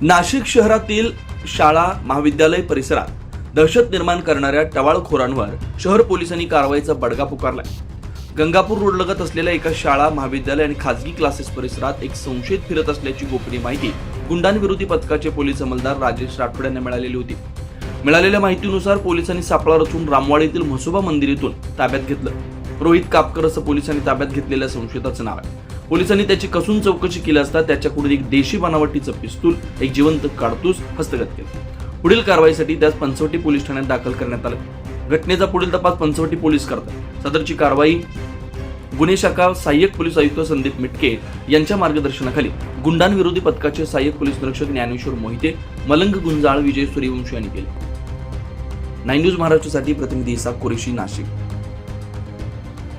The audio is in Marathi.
नाशिक शहरातील शाळा महाविद्यालय परिसरात दहशत निर्माण करणाऱ्या टवाळखोरांवर शहर पोलिसांनी कारवाईचा बडगा पुकारलाय. गंगापूर रोडलगत असलेल्या एका शाळा महाविद्यालय आणि खासगी क्लासेस परिसरात एक संशयित फिरत असल्याची गोपनीय माहिती गुंडांविरोधी पथकाचे पोलीस अंमलदार राजेश राठोड यांना मिळालेली होती. मिळालेल्या माहितीनुसार पोलिसांनी सापळा रचून रामवाडीतील म्हसोबा मंदिर येथून ताब्यात घेतलं. रोहित कापकर असं पोलिसांनी ताब्यात घेतलेल्या संशयिताचं नाव आहे. पोलिसांनी त्याची कसून चौकशी केली असता त्याच्याकडून एक देशी बनावटीचं पिस्तूल, एक जिवंत काडतूस हस्तगत केलं. पुढील कारवाईसाठी त्यास पंचवटी पोलीस ठाण्यात दाखल करण्यात आलं. घटनेचा पुढील तपास पंचवटी पोलीस करतात. सदरची कारवाई गुन्हे शाखा सहाय्यक पोलीस आयुक्त संदीप मिटके यांच्या मार्गदर्शनाखाली गुंडांविरोधी पथकाचे सहाय्यक पोलीस निरीक्षक ज्ञानेश्वर मोहिते, मलंग गुंजाळ, विजय सूर्यवंशी यांनी केले. 9 न्यूज महाराष्ट्रासाठी प्रतिनिधी इसाक कुरेशी, नाशिक.